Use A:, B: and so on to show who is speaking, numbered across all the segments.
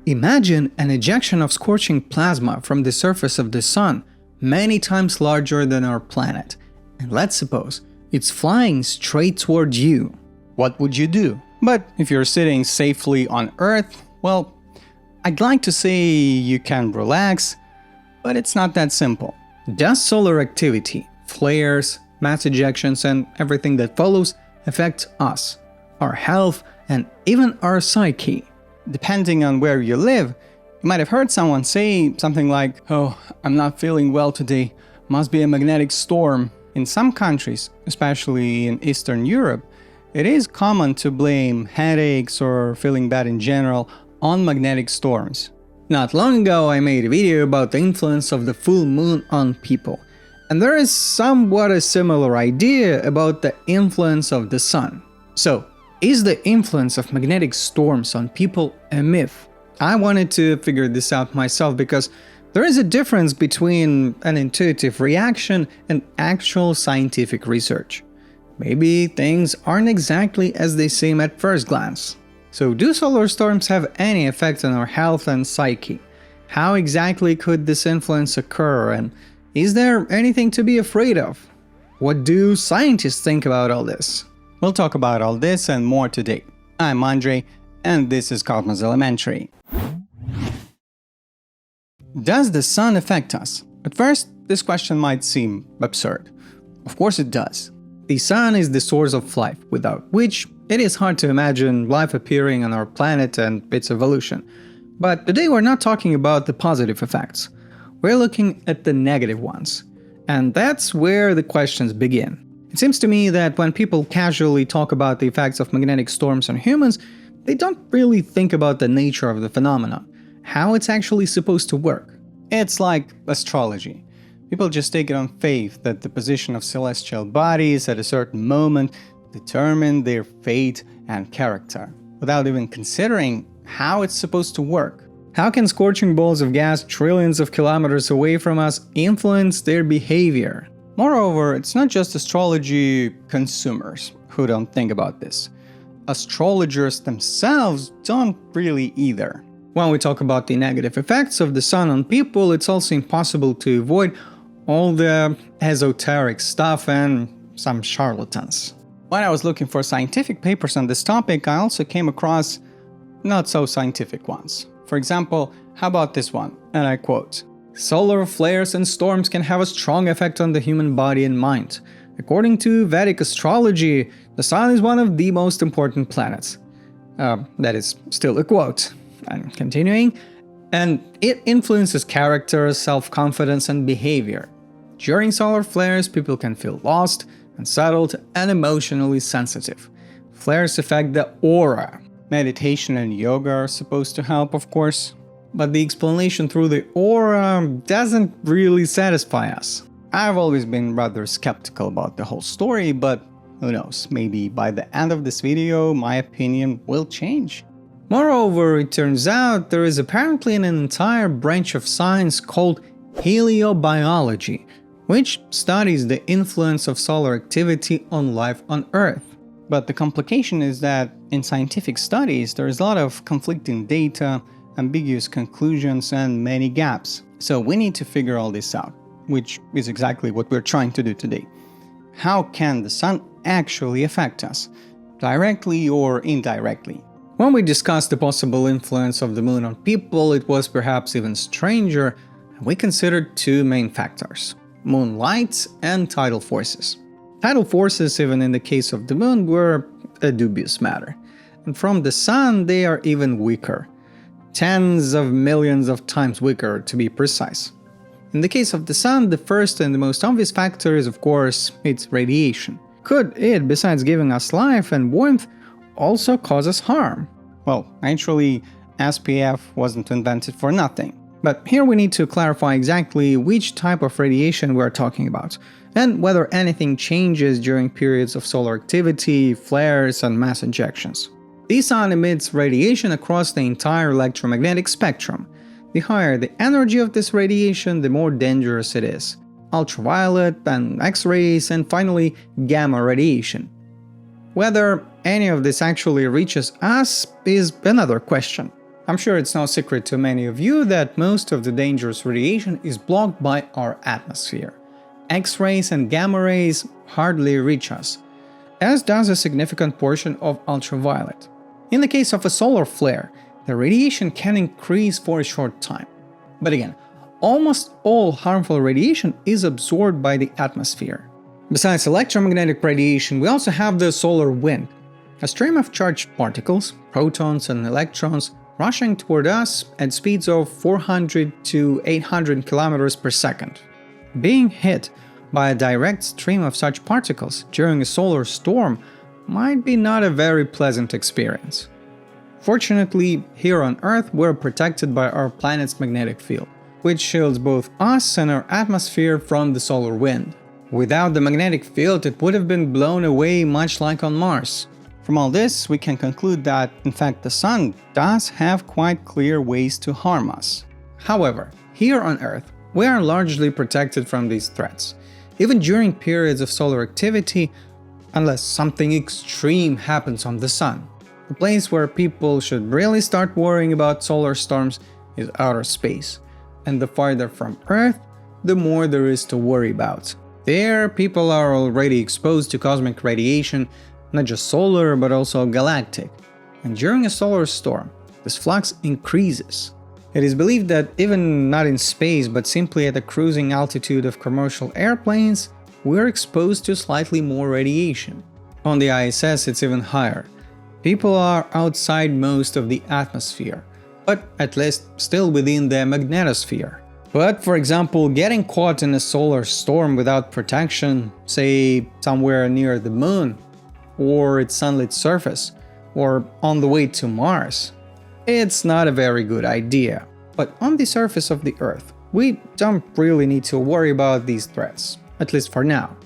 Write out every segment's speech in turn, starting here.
A: Imagine an ejection of scorching plasma from the surface of the Sun, many times larger than our planet, and let's suppose it's flying straight towards you. What would you do? But if you're sitting safely on Earth, well, I'd like to say you can relax, but it's not that simple. Does solar activity, flares, mass ejections, and everything that follows affect us, our health, and even our psyche? Depending on where you live, you might have heard someone say something like, "Oh, I'm not feeling well today, must be a magnetic storm." In some countries, especially in Eastern Europe, it is common to blame headaches or feeling bad in general on magnetic storms. Not long ago, I made a video about the influence of the full moon on people, and there is somewhat a similar idea about the influence of the sun. So, is the influence of magnetic storms on people a myth? I wanted to figure this out myself because there is a difference between an intuitive reaction and actual scientific research. Maybe things aren't exactly as they seem at first glance. So, do solar storms have any effect on our health and psyche? How exactly could this influence occur, and is there anything to be afraid of? What do scientists think about all this? We'll talk about all this and more today. I'm Andre, and this is Cosmos Elementary. Does the sun affect us? At first, this question might seem absurd. Of course it does. The sun is the source of life, without which it is hard to imagine life appearing on our planet and its evolution. But today we're not talking about the positive effects. We're looking at the negative ones. And that's where the questions begin. It seems to me that when people casually talk about the effects of magnetic storms on humans, they don't really think about the nature of the phenomenon, how it's actually supposed to work. It's like astrology. People just take it on faith that the position of celestial bodies at a certain moment determine their fate and character, without even considering how it's supposed to work. How can scorching balls of gas trillions of kilometers away from us influence their behavior? Moreover, it's not just astrology consumers who don't think about this. Astrologers themselves don't really either. When we talk about the negative effects of the sun on people, it's also impossible to avoid all the esoteric stuff and some charlatans. When I was looking for scientific papers on this topic, I also came across not so scientific ones. For example, how about this one? And I quote, "Solar flares and storms can have a strong effect on the human body and mind. According to Vedic astrology, the sun is one of the most important planets." That is still a quote. I'm continuing. "And it influences character, self-confidence, and behavior. During solar flares, people can feel lost, unsettled, and emotionally sensitive. Flares affect the aura. Meditation and yoga are supposed to help, of course. But the explanation through the aura doesn't really satisfy us. I've always been rather skeptical about the whole story, but who knows, maybe by the end of this video my opinion will change." Moreover, it turns out there is apparently an entire branch of science called heliobiology, which studies the influence of solar activity on life on Earth. But the complication is that in scientific studies there is a lot of conflicting data, ambiguous conclusions, and many gaps. So we need to figure all this out, which is exactly what we're trying to do today. How can the sun actually affect us, directly or indirectly? When we discussed the possible influence of the moon on people, it was perhaps even stranger, and we considered two main factors: moonlight and tidal forces. Tidal forces, even in the case of the moon, were a dubious matter, and from the sun they are even weaker. Tens of millions of times weaker, to be precise. In the case of the sun, the first and the most obvious factor is, of course, its radiation. Could it, besides giving us life and warmth, also cause us harm? Well, actually, SPF wasn't invented for nothing. But here we need to clarify exactly which type of radiation we're talking about, and whether anything changes during periods of solar activity, flares, and mass ejections. The sun emits radiation across the entire electromagnetic spectrum. The higher the energy of this radiation, the more dangerous it is. Ultraviolet, and X-rays, and finally gamma radiation. Whether any of this actually reaches us is another question. I'm sure it's no secret to many of you that most of the dangerous radiation is blocked by our atmosphere. X-rays and gamma rays hardly reach us, as does a significant portion of ultraviolet. In the case of a solar flare, the radiation can increase for a short time. But again, almost all harmful radiation is absorbed by the atmosphere. Besides electromagnetic radiation, we also have the solar wind, a stream of charged particles, protons and electrons, rushing toward us at speeds of 400 to 800 kilometers per second. Being hit by a direct stream of such particles during a solar storm might be not a very pleasant experience. Fortunately, here on Earth we're protected by our planet's magnetic field, which shields both us and our atmosphere from the solar wind. Without the magnetic field, it would have been blown away much like on Mars. From all this, we can conclude that, in fact, the Sun does have quite clear ways to harm us. However, here on Earth, we are largely protected from these threats, even during periods of solar activity, unless something extreme happens on the Sun. The place where people should really start worrying about solar storms is outer space, and the farther from Earth, the more there is to worry about. There, people are already exposed to cosmic radiation, not just solar but also galactic, and during a solar storm, this flux increases. It is believed that even not in space but simply at a cruising altitude of commercial airplanes, we're exposed to slightly more radiation. On the ISS it's even higher. People are outside most of the atmosphere, but at least still within the magnetosphere. But for example, getting caught in a solar storm without protection, say somewhere near the moon, or its sunlit surface, or on the way to Mars, it's not a very good idea. But on the surface of the Earth, we don't really need to worry about these threats, at least for now.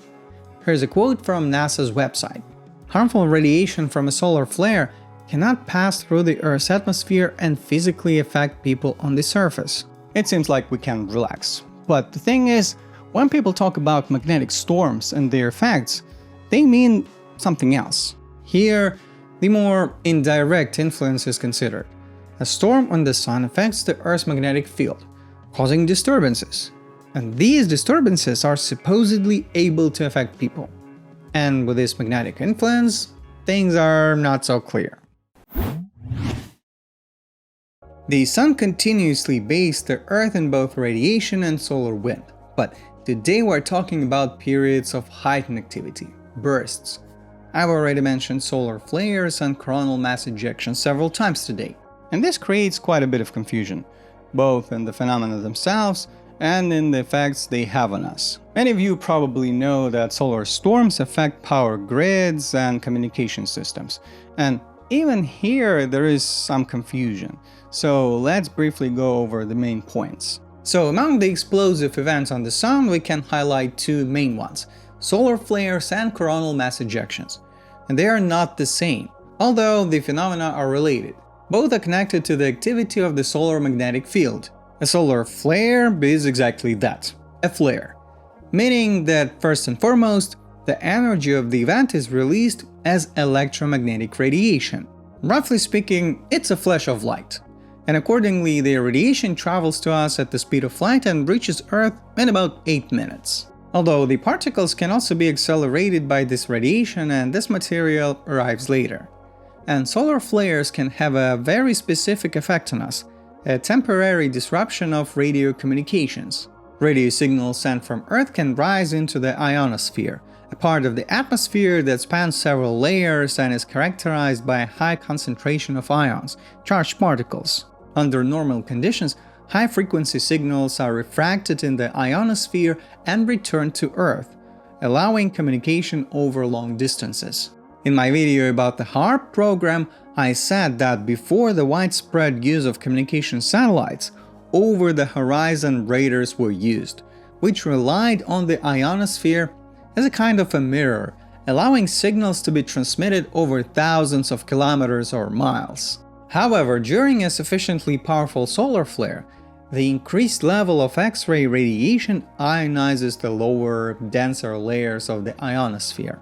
A: Here's a quote from NASA's website. Harmful radiation from a solar flare cannot pass through the Earth's atmosphere and physically affect people on the surface. It seems like we can relax. But the thing is, when people talk about magnetic storms and their effects, they mean something else. Here, the more indirect influence is considered. A storm on the Sun affects the Earth's magnetic field, causing disturbances. And these disturbances are supposedly able to affect people. And with this magnetic influence, things are not so clear. The Sun continuously bathes the Earth in both radiation and solar wind. But today we're talking about periods of heightened activity, bursts. I've already mentioned solar flares and coronal mass ejections several times today, and this creates quite a bit of confusion, both in the phenomena themselves and in the effects they have on us. Many of you probably know that solar storms affect power grids and communication systems, and even here there is some confusion, so let's briefly go over the main points. So among the explosive events on the Sun, we can highlight two main ones: solar flares and coronal mass ejections. And they are not the same, although the phenomena are related. Both are connected to the activity of the solar magnetic field. A solar flare is exactly that, a flare, meaning that first and foremost, the energy of the event is released as electromagnetic radiation. Roughly speaking, it's a flash of light, and accordingly the radiation travels to us at the speed of light and reaches Earth in about 8 minutes. Although the particles can also be accelerated by this radiation, and this material arrives later. And solar flares can have a very specific effect on us, a temporary disruption of radio communications. Radio signals sent from Earth can rise into the ionosphere, a part of the atmosphere that spans several layers and is characterized by a high concentration of ions, charged particles. Under normal conditions, high-frequency signals are refracted in the ionosphere and returned to Earth, allowing communication over long distances. In my video about the HARP program, I said that before the widespread use of communication satellites, over-the-horizon radars were used, which relied on the ionosphere as a kind of a mirror, allowing signals to be transmitted over thousands of kilometers or miles. However, during a sufficiently powerful solar flare, the increased level of X-ray radiation ionizes the lower, denser layers of the ionosphere.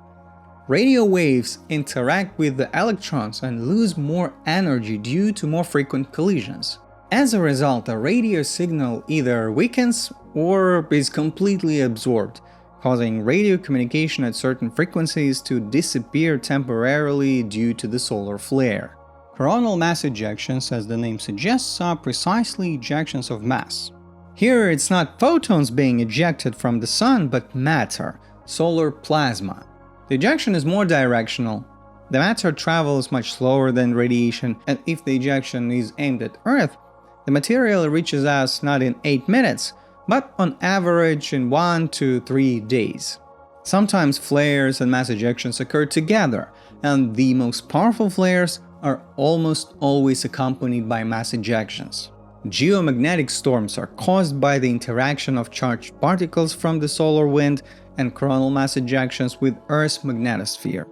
A: Radio waves interact with the electrons and lose more energy due to more frequent collisions. As a result, a radio signal either weakens or is completely absorbed, causing radio communication at certain frequencies to disappear temporarily due to the solar flare. Coronal mass ejections, as the name suggests, are precisely ejections of mass. Here it's not photons being ejected from the sun, but matter, solar plasma. The ejection is more directional. The matter travels much slower than radiation, and if the ejection is aimed at Earth, the material reaches us not in 8 minutes, but on average in 1 to 3 days. Sometimes flares and mass ejections occur together, and the most powerful flares are almost always accompanied by mass ejections. Geomagnetic storms are caused by the interaction of charged particles from the solar wind and coronal mass ejections with Earth's magnetosphere.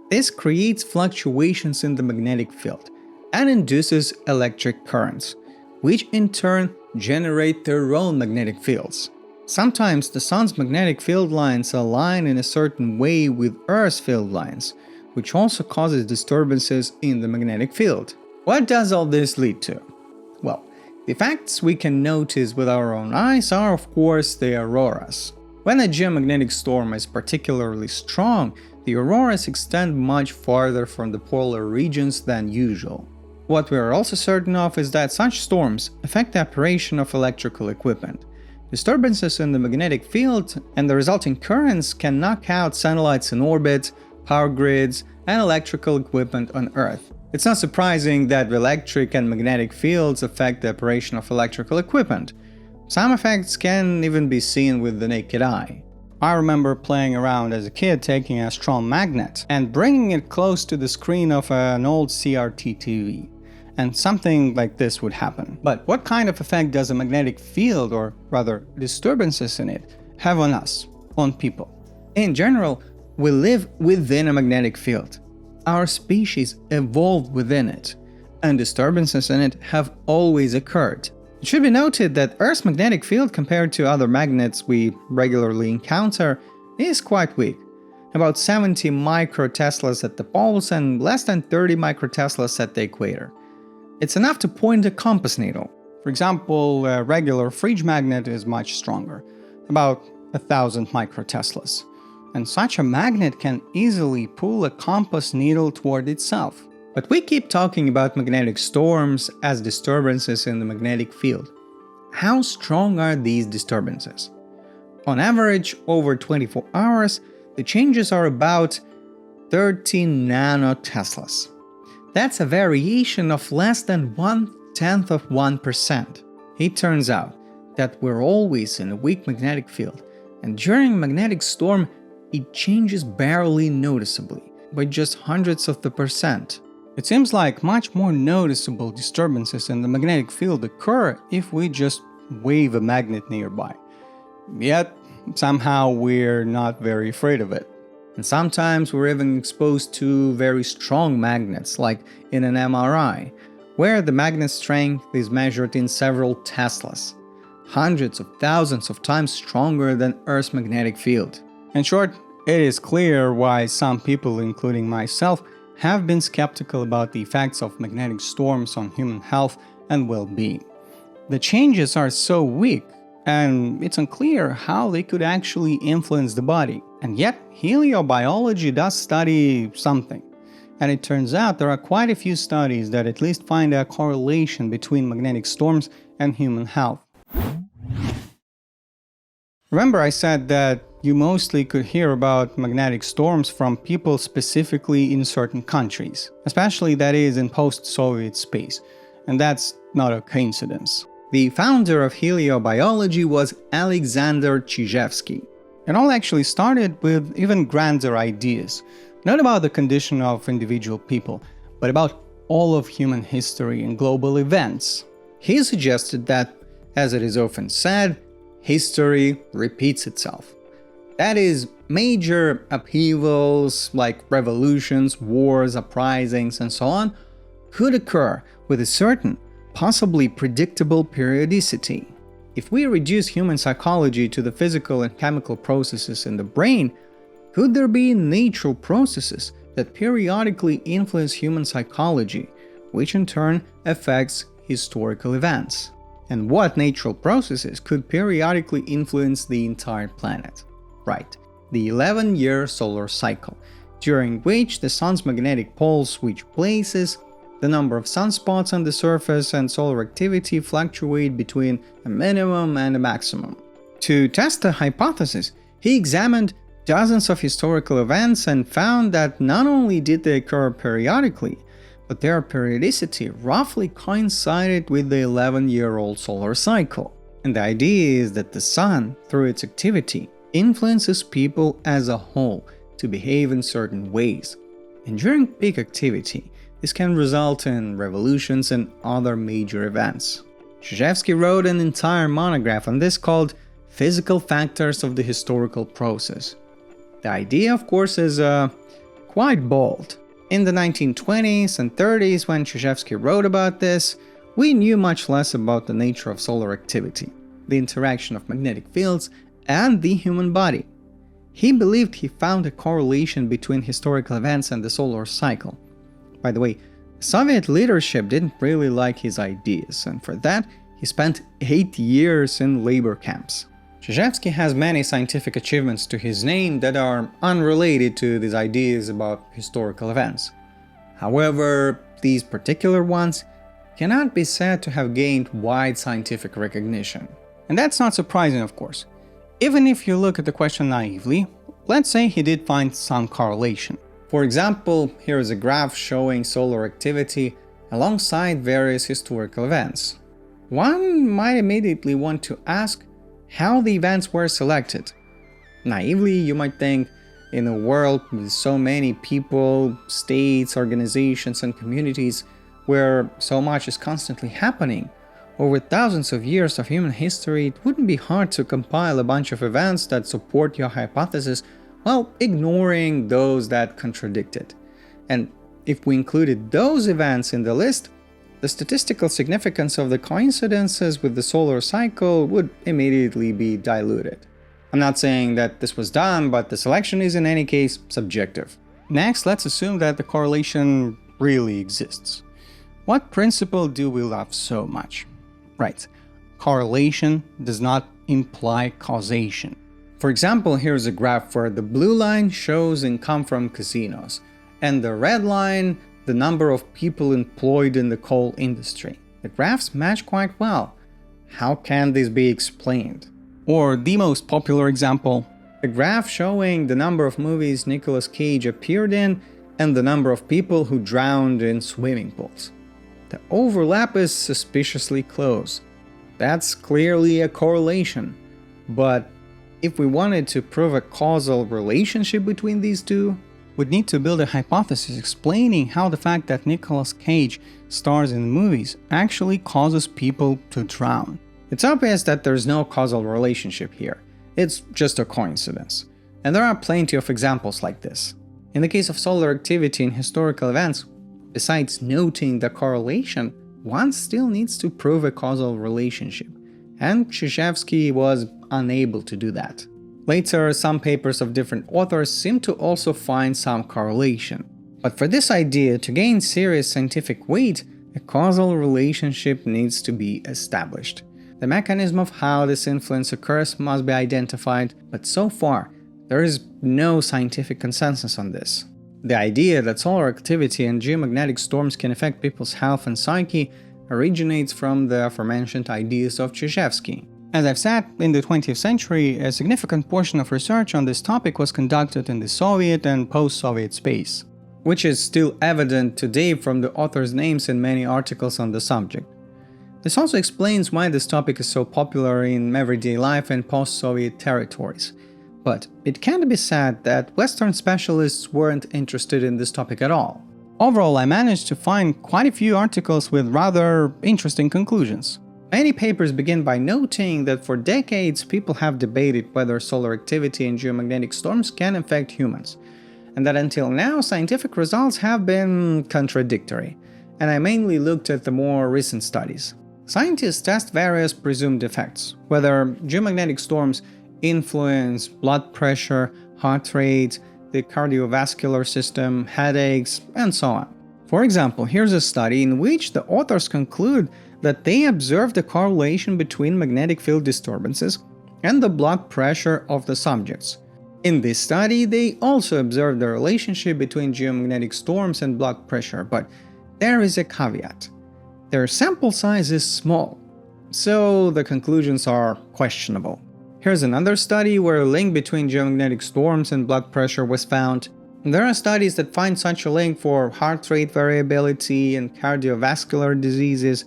A: This creates fluctuations in the magnetic field and induces electric currents, which in turn generate their own magnetic fields. Sometimes the Sun's magnetic field lines align in a certain way with Earth's field lines, which also causes disturbances in the magnetic field. What does all this lead to? Well, the effects we can notice with our own eyes are, of course, the auroras. When a geomagnetic storm is particularly strong, the auroras extend much farther from the polar regions than usual. What we are also certain of is that such storms affect the operation of electrical equipment. Disturbances in the magnetic field and the resulting currents can knock out satellites in orbit, power grids, and electrical equipment on Earth. It's not surprising that electric and magnetic fields affect the operation of electrical equipment. Some effects can even be seen with the naked eye. I remember playing around as a kid taking a strong magnet and bringing it close to the screen of an old CRT TV. And something like this would happen. But what kind of effect does a magnetic field, or rather disturbances in it, have on us, on people? In general, we live within a magnetic field. Our species evolved within it, and disturbances in it have always occurred. It should be noted that Earth's magnetic field compared to other magnets we regularly encounter is quite weak. About 70 microteslas at the poles and less than 30 microteslas at the equator. It's enough to point a compass needle. For example, a regular fridge magnet is much stronger, about 1000 microteslas. And such a magnet can easily pull a compass needle toward itself. But we keep talking about magnetic storms as disturbances in the magnetic field. How strong are these disturbances? On average, over 24 hours, the changes are about 13 nanoteslas. That's a variation of less than 1/10 of 1%. It turns out that we're always in a weak magnetic field, and during a magnetic storm, it changes barely noticeably, by just hundredths of the percent. It seems like much more noticeable disturbances in the magnetic field occur if we just wave a magnet nearby. Yet, somehow we're not very afraid of it. And sometimes we're even exposed to very strong magnets, like in an MRI, where the magnet strength is measured in several teslas, hundreds of thousands of times stronger than Earth's magnetic field. In short, it is clear why some people, including myself, have been skeptical about the effects of magnetic storms on human health and well-being. The changes are so weak, and it's unclear how they could actually influence the body. And yet, heliobiology does study something. And it turns out there are quite a few studies that at least find a correlation between magnetic storms and human health. Remember I said that you mostly could hear about magnetic storms from people specifically in certain countries, especially that is in post-Soviet space. And that's not a coincidence. The founder of heliobiology was Alexander Chizhevsky. It all actually started with even grander ideas, not about the condition of individual people, but about all of human history and global events. He suggested that, as it is often said, history repeats itself. That is, major upheavals like revolutions, wars, uprisings, and so on could occur with a certain, possibly predictable periodicity. If we reduce human psychology to the physical and chemical processes in the brain, Could there be natural processes that periodically influence human psychology, which in turn affects historical events? And what natural processes could periodically influence the entire planet? Right, the 11-year solar cycle, during which the sun's magnetic poles switch places, the number of sunspots on the surface and solar activity fluctuate between a minimum and a maximum. To test the hypothesis, he examined dozens of historical events and found that not only did they occur periodically, but their periodicity roughly coincided with the 11-year-old solar cycle. And the idea is that the sun, through its activity, influences people as a whole to behave in certain ways. And during peak activity, this can result in revolutions and other major events. Chizhevsky wrote an entire monograph on this called Physical Factors of the Historical Process. The idea, of course, is quite bold. In the 1920s and 30s, when Chizhevsky wrote about this, we knew much less about the nature of solar activity, the interaction of magnetic fields, and the human body. He believed he found a correlation between historical events and the solar cycle. By the way, Soviet leadership didn't really like his ideas, and for that, he spent 8 years in labor camps. Chizhevsky has many scientific achievements to his name that are unrelated to these ideas about historical events. However, these particular ones cannot be said to have gained wide scientific recognition. And that's not surprising, of course. Even if you look at the question naively, let's say he did find some correlation. For example, here is a graph showing solar activity alongside various historical events. One might immediately want to ask how the events were selected. Naively, you might think, in a world with so many people, states, organizations, and communities where so much is constantly happening, over thousands of years of human history, it wouldn't be hard to compile a bunch of events that support your hypothesis while ignoring those that contradict it. And if we included those events in the list, the statistical significance of the coincidences with the solar cycle would immediately be diluted. I'm not saying that this was done, but the selection is in any case subjective. Next, let's assume that the correlation really exists. What principle do we love so much? Right, correlation does not imply causation. For example, here's a graph where the blue line shows income from casinos, and the red line the number of people employed in the coal industry. The graphs match quite well. How can this be explained? Or the most popular example, a graph showing the number of movies Nicolas Cage appeared in and the number of people who drowned in swimming pools. The overlap is suspiciously close. That's clearly a correlation. But if we wanted to prove a causal relationship between these two, we'd need to build a hypothesis explaining how the fact that Nicolas Cage stars in movies actually causes people to drown. It's obvious that there's no causal relationship here. It's just a coincidence. And there are plenty of examples like this. In the case of solar activity in historical events, besides noting the correlation, one still needs to prove a causal relationship. And Chizhevsky was unable to do that. Later, some papers of different authors seem to also find some correlation. But for this idea to gain serious scientific weight, a causal relationship needs to be established. The mechanism of how this influence occurs must be identified, but so far, there is no scientific consensus on this. The idea that solar activity and geomagnetic storms can affect people's health and psyche originates from the aforementioned ideas of Chizhevsky. As I've said, in the 20th century, a significant portion of research on this topic was conducted in the Soviet and post-Soviet space, which is still evident today from the authors' names in many articles on the subject. This also explains why this topic is so popular in everyday life in post-Soviet territories. But it can't be said that Western specialists weren't interested in this topic at all. Overall, I managed to find quite a few articles with rather interesting conclusions. Many papers begin by noting that for decades people have debated whether solar activity and geomagnetic storms can affect humans, and that until now scientific results have been contradictory, and I mainly looked at the more recent studies. Scientists test various presumed effects, whether geomagnetic storms influence blood pressure, heart rate, the cardiovascular system, headaches, and so on. For example, here's a study in which the authors conclude that they observed a correlation between magnetic field disturbances and the blood pressure of the subjects. In this study, they also observed the relationship between geomagnetic storms and blood pressure, but there is a caveat. Their sample size is small, so the conclusions are questionable. Here's another study where a link between geomagnetic storms and blood pressure was found. There are studies that find such a link for heart rate variability and cardiovascular diseases.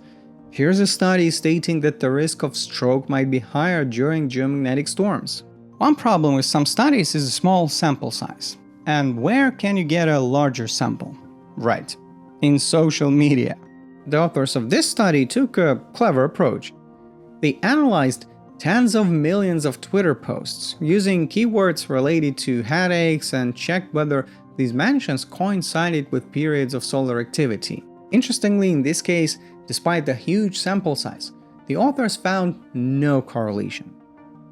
A: Here's a study stating that the risk of stroke might be higher during geomagnetic storms. One problem with some studies is a small sample size. And where can you get a larger sample? Right, in social media. The authors of this study took a clever approach. They analyzed tens of millions of Twitter posts using keywords related to headaches and checked whether these mentions coincided with periods of solar activity. Interestingly, in this case, despite the huge sample size, the authors found no correlation.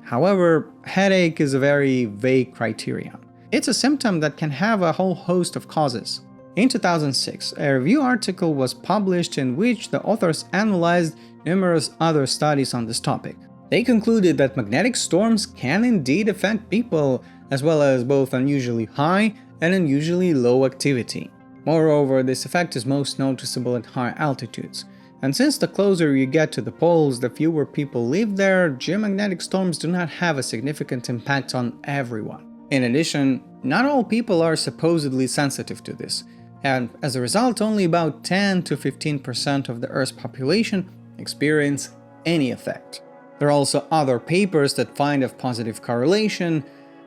A: However, headache is a very vague criterion. It's a symptom that can have a whole host of causes. In 2006, a review article was published in which the authors analyzed numerous other studies on this topic. They concluded that magnetic storms can indeed affect people, as well as both unusually high and unusually low activity. Moreover, this effect is most noticeable at high altitudes. And since the closer you get to the poles, the fewer people live there, geomagnetic storms do not have a significant impact on everyone. In addition, not all people are supposedly sensitive to this, and as a result, only about 10 to 15% of the Earth's population experience any effect. There are also other papers that find a positive correlation.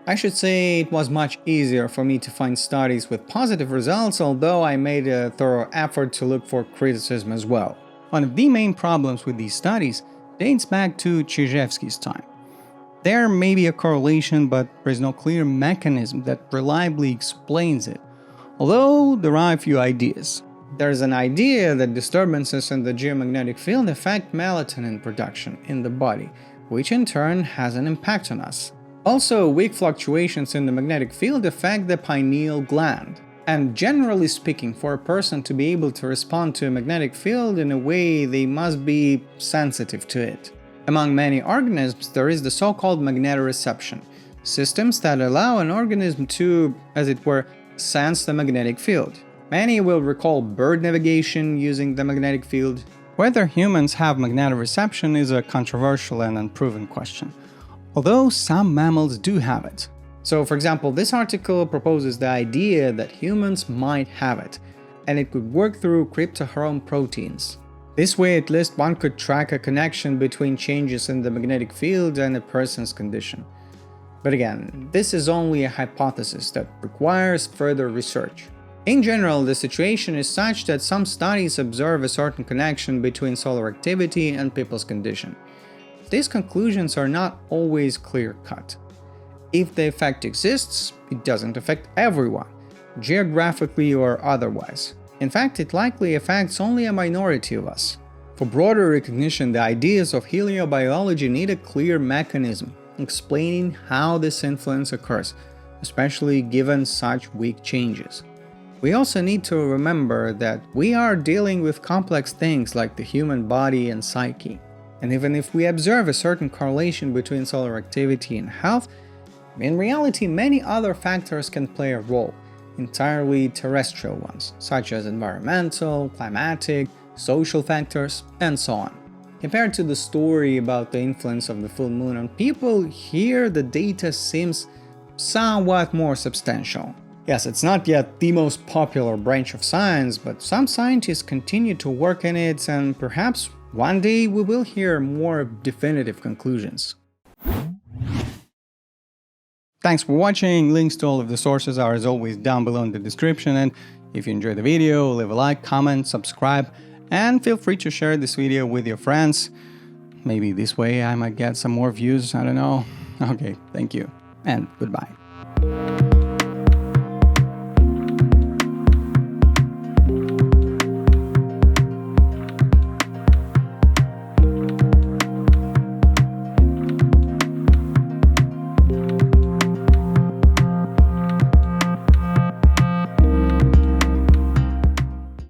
A: I should say it was much easier for me to find studies with positive results, although I made a thorough effort to look for criticism as well. One of the main problems with these studies dates back to Chizhevsky's time. There may be a correlation, but there is no clear mechanism that reliably explains it, although there are a few ideas. There is an idea that disturbances in the geomagnetic field affect melatonin production in the body, which in turn has an impact on us. Also, weak fluctuations in the magnetic field affect the pineal gland. And generally speaking, for a person to be able to respond to a magnetic field in a way, they must be sensitive to it. Among many organisms, there is the so-called magnetoreception, systems that allow an organism to, as it were, sense the magnetic field. Many will recall bird navigation using the magnetic field. Whether humans have magnetoreception is a controversial and unproven question, although some mammals do have it. So, for example, this article proposes the idea that humans might have it, and it could work through Cryptochrome proteins. This way, at least one could track a connection between changes in the magnetic field and a person's condition. But again, this is only a hypothesis that requires further research. In general, the situation is such that some studies observe a certain connection between solar activity and people's condition. These conclusions are not always clear-cut. If the effect exists, it doesn't affect everyone, geographically or otherwise. In fact, it likely affects only a minority of us. For broader recognition, the ideas of heliobiology need a clear mechanism explaining how this influence occurs, especially given such weak changes. We also need to remember that we are dealing with complex things like the human body and psyche. And even if we observe a certain correlation between solar activity and health, in reality many other factors can play a role, entirely terrestrial ones, such as environmental, climatic, social factors, and so on. Compared to the story about the influence of the full moon on people, here the data seems somewhat more substantial. Yes, it's not yet the most popular branch of science, but some scientists continue to work in it, and perhaps one day we will hear more definitive conclusions. Thanks for watching. Links to all of the sources are as always down below in the description, and if you enjoyed the video, leave a like, comment, subscribe, and feel free to share this video with your friends. Maybe this way I might get some more views, I don't know. Okay, thank you, and goodbye.